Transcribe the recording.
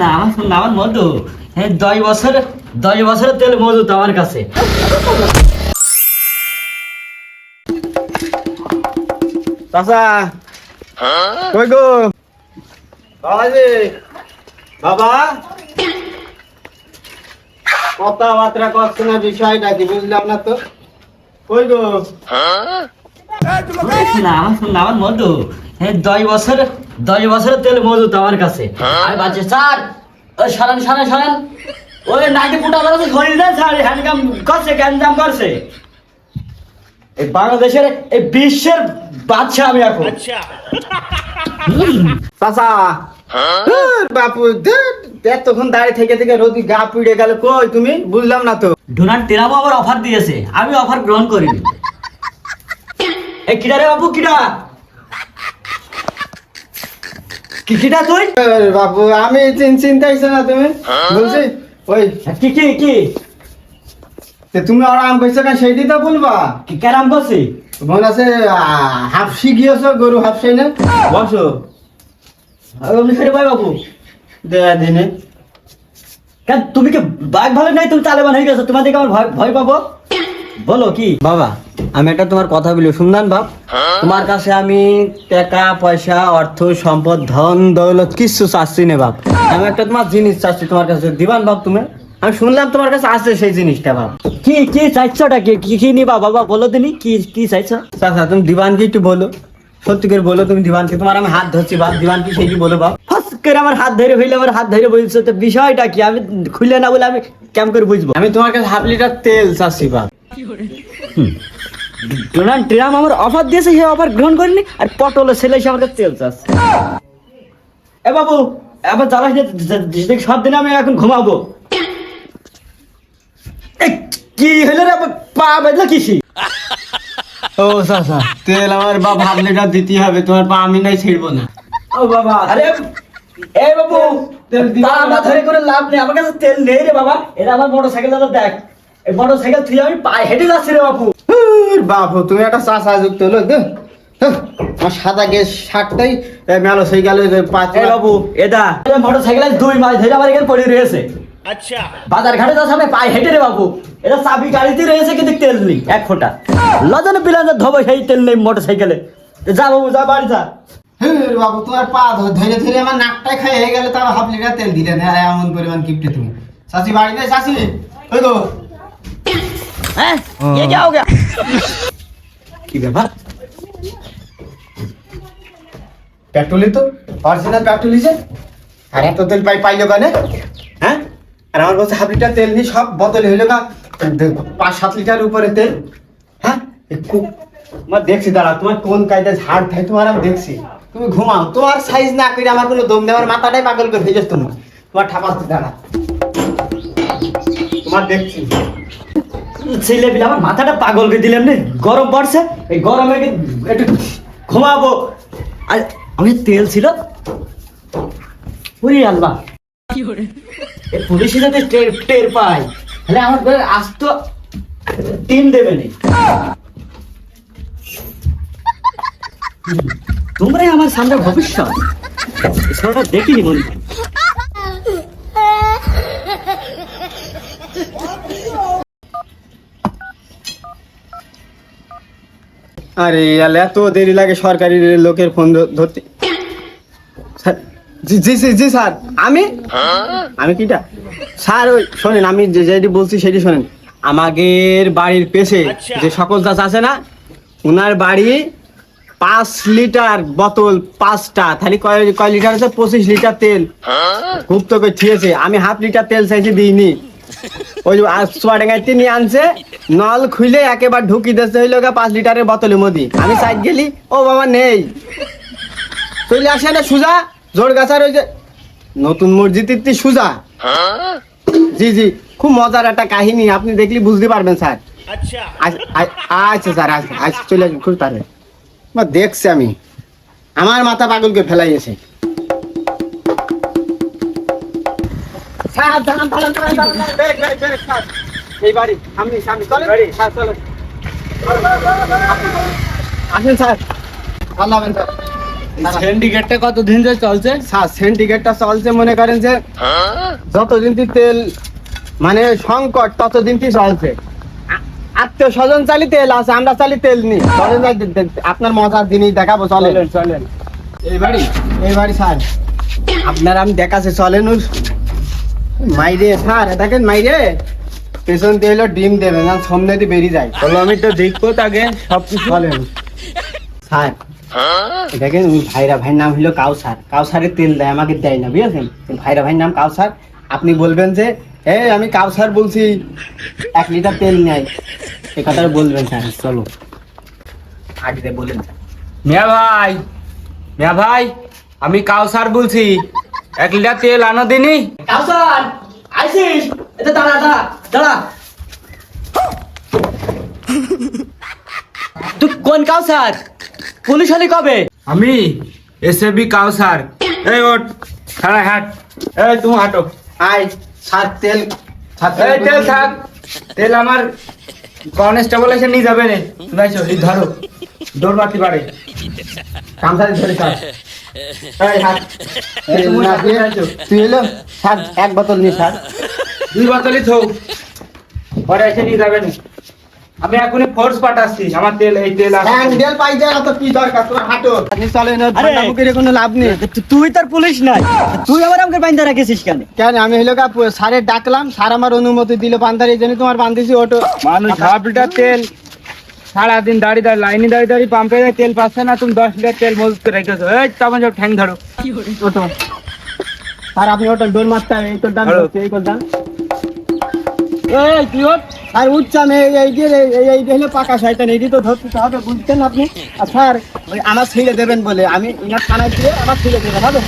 না আমার মধু, হ্যাঁ 10 বছরের তেল মজুত আমার কাছে। চাচা কই গো বাবাজি, বাবা কথাবার্তা করছে না, বিষয়টা কি বুঝলাম না তো। কই গো? না আমার মধু, হ্যাঁ 10 বছরের তেল মজুত আমার কাছে। আর বাচ্চা স্যার, ওই সরান ওই নাকি ফুটা বলা ধরি না স্যার, হ্যান্ডকাম করছে, গ্যাঞ্জাম করছে। এই বাংলাদেশের এই বিশ্বের বাদশা আমি এখন। চাচা বাপু এতক্ষণ দাঁড়িয়ে থেকে রোদি গা পুড়ে গেল, কই তুমি? বুঝলাম না তো। ডোনাল্ড ট্রাম্প আবার অফার দিয়েছে, আমি অফার গ্রহণ করিনি। এই কিডা রে বাবু, কিডা তুই? বাবু আমি চিন্তাইছো না তুমি? বলছি ওই কি তুমি আরাম করছো না, সেইটাই তো বলবা। কি ক্যারাম করছি? মনে আছে হাফসি গিয়েছো, গরু হাফসাই না? বসো ভাই বাবু, দেয়া দিনে কেন তুমি কি বাঘ ভালো নাই? তুমি তালেবান হয়ে গেছো, তোমার দিকে আমার ভয় পাবো? বলো কি বাবা, আমি একটা তোমার কথা বলি শুনলাম বাপ। তোমার কাছে আমি টাকা পয়সা অর্থ সম্পদ ধন দৌলত কিছু চাচ্ছি না বাপ। আমি একটা তোমার জিনিস চাচ্ছি তোমার কাছে, দিবান বাপ তুমি? আমি শুনলাম তোমার কাছে আছে সেই জিনিসটা বাপ। কি চাইছোটা কি নিবা বাবা, বলো দিনি কি চাইছো? চাচা তুমি দিবানকে একটু বলো, সত্যি করে বলো তুমি দিবানকে। তোমার আমি হাত ধরছি বাপ, দিবান কি সেই কি বলো বাপ। ফাস করে আমার হাত ধরে হইলে আমার হাত ধরে বলছো, তো বিষয়টা কি? আমি খুলে না বলে আমি কেমন করে বুঝবো? আমি তোমার কাছে হাফ লিটার তেল চাচ্ছি বাপ। ডোনাল্ড ট্রাম্প আমার অফার দিয়েছে, সে অফার গ্রহণ করিনি, আর পটল ছেলে এসে আমার কাছে তেল চাচ্ছে। এ বাবু আবার জ্বালাস না, সব দিন আমি এখন ঘুমাবো। কি হইলো রে, পা বেঁধলো কিসি? ও চাচা, তেল আমার বাপ হাফ লিটার দিতে হবে, তোমার পা আমি নাই ছিড়বো না। ও বাবা, আরে এই বাবু, তেল দিবা না? পা ধরে করে লাভ নেই, আমার কাছে তেল নেই রে বাবা। এটা আমার মোটরসাইকেল, দাদা দেখ, এই মোটরসাইকেল তুই আমি পায়ে হেঁটে যাচ্ছি রে বাবু। বাপু তুমি একটা চাচা যুক্ত হলো আমার সাদা গেস শার্টটাই মেলো সেই গেল এই বাবু, এটা মোটরসাইকেলের 2 মাস ধরে আমার এখানে পড়ে রয়েছে। আচ্ছা, বাজার ঘাটে যাচ্ছে আমি পায়ে হেঁটে রে বাবু। এটা চাবি গাড়িতে রয়েছে, কিন্তু তেল নেই এক ফোঁটা। লজনে বিলাজে ধোবো, সেই তেল নেই মোটরসাইকেলে। যা বাবু, যা বাড়ি যা। বাবু তোমার পা ধরে আমার নাকটাই খাই হয়ে গেল, তার হাফ লিটার তেল দিলে না, এমন পরিমাণ কিপটে তুমি। চাচি বাড়ি নেই? চাচি ওই গো, হ্যাঁ ये क्या हो गया? কি ব্যাপার? পেট্রোলই তো অরিজিনাল পেট্রোলই যে, আর এত তেল পাইলো কেন? হ্যাঁ, আর আমার কাছে হাফ লিটার তেল নেই, সব বোতলে হইলো না 5-7 লিটার উপরে তেল। হ্যাঁ তোমার দেখছি, দাঁড়া তোমার কোন কায়দায় ঝাড় খাই তোমার আমি দেখছি। তুমি ঘুমাও, তোমার সাইজ না করে আমার কোনো দম নেই, আমার মাথাটাই পাগল করে ভেজেছ তুমি। তোমার ঠাপাচ্ছি, দাঁড়া তোমার দেখছি। ছেলে পিলে আমার মাথাটা পাগল করে দিলাম রে, গরম পড়ছে, এই গরমে একটু ঘুমাবো। আর আমি তেল ছিল, ওরে আল্লাহ, এই পুলিশে যাতে টের পাই, তাহলে আমার ঘরে আস্ত টিম দেবে নি। তোমরাই আমার সামনে ভবিষ্যৎ, সেটা দেখিনি মনে। আরে এত দেরি লাগে সরকারি লোকের ফোন ধরতে? জি জি জি জি স্যার, আমি কিটা স্যার? ওই শোনেন, আমি যেটি বলছি সেটি শোনেন। আমাদের বাড়ির পেছে যে সকল দাস আছে না, ওনার বাড়ি 5 লিটার বোতল 5টা, তাহলে কয় লিটার আছে? 25 লিটার তেল গুপ্ত করে ঠিয়েছে। আমি হাফ লিটার তেল চাইছি, দিইনি। ওই সোয়াডাঙ্গাইতে নিয়ে আনছে, নল খুলে একেবারে ঢুকি দিতে হইলো 5 লিটারের বোতলের মধ্যে। আমি সাইড গেলি, ও বাবা নেই, চলে আসে না সুজা জোর গাছার ওই যে নতুন মসজিদ সুজা। জি জি, খুব মজার একটা কাহিনী, আপনি দেখলে বুঝতে পারবেন স্যার। আচ্ছা স্যার, আচ্ছা চলে আসবেন খুব তাড়াতাড়ি। দেখছি আমি, আমার মাথা পাগলকে ফেলাইছে। এই বাড়ি সামনে সামনে চলেন, স্যার চলেন, আসেন স্যার, ভালো হবেন স্যার। সিন্ডিকেটটা কতদিন ধরে চলছে? স্যার সিন্ডিকেটটা চলছে মনে করেন যে যতদিন কি তেল মানে সংকট ততদিন কি চলছে। আত্মীয় স্বজন চালি তেল আছে, আমরা চালি তেল নি। চলেন যাই আপনার মজার জিনিস দেখাবো, চলেন। চলেন এইবারই স্যার আপনার আমি দেখাচ্ছি, চলেন। মাইরে স্যার দেখেন, মাইরে পেছন দিয়ে হলো ডিম দেবে না, সামনে দিয়ে বেরিয়ে যায়। চলো আমি তো দেখবো তাকে সব কিছু। চলেন স্যার, দেখেন ওই ভাইয়ের নাম হলো কাউসার। কাউসারের তেল দেয়, আমাকে দেয় না, বুঝেছেন? ভাইয়ের নাম কাউসার। আপনি বলবেন যে আমি কাউসার বলছি, 1 লিটার তেল নেয়, এই কথাটা বলবেন স্যার। চলো আগে বলেন। মিয়া ভাই আমি কাউসার বলছি, 1 লিটার তেল আনো দিনি। কাউসার আইছিস? এটা দাঁড়া দাঁড়া দাঁড়া। তুই কোন কাউসার? পুলিশ হলি কবে? আমি এসএবি কাউসার। এই ওঠ, খাড়া হাট। এই তুমি হাঁটো। আয় স্যার, তেল এই তেল থাক, তেল আমার কনস্টেবল এসে নিয়ে যাবে রে। তুমি আইছো, এই ধরো, দৌড় মারতে পারে। কামসারে ধরে স্যার। এই হাত তুমি সাথে আইছো। তুই এলো স্যার, 1 বোতল নি স্যার। 2 বোতলই থো, পরে এসে নিয়ে যাবেন। আমি এখনই ফোর্স পাঠাচ্ছি, আমার তেল, এই তেল আছে। হ্যান্ডেল পাই যায় না তো কি দরকার, তোমার হাঁটো। আপনি চলেন, আরে, মুখের কোনো লাভ নেই। তুই তার পুলিশ নাই, তুই আবার আমাকে বাইন্দা রাখিস কেন? কেন আমি হলো স্যারের ডাকলাম, স্যার আমার অনুমতি দিল বান্ধার, এই জন্য তোমার বান্ধিছি। অটো মানুষ 1/2 লিটার তেল সারাদিন দাঁড়িয়ে লাইনে দাঁড়িয়ে পাম্পে তেল পাচ্ছে না, তুমি 10 লিটার তেল মজুত করে রেখেছো। এই তখন সব ঠ্যাং ধরো। অটো স্যার, আপনি ওটা ডোর মারতে হবে, এই তোর ডান, ধরো। এই তোর ডান। এই কি হট? আর উচ্চাম এই হলো পাকা শয়তান, এইটি তো ধরতে হবে, বুঝছেন আপনি? আর স্যার ওই আমার ছেড়ে দেবেন বলে আমি ইনার থানায় দিয়ে আমার ছেড়ে দেবেন হবে।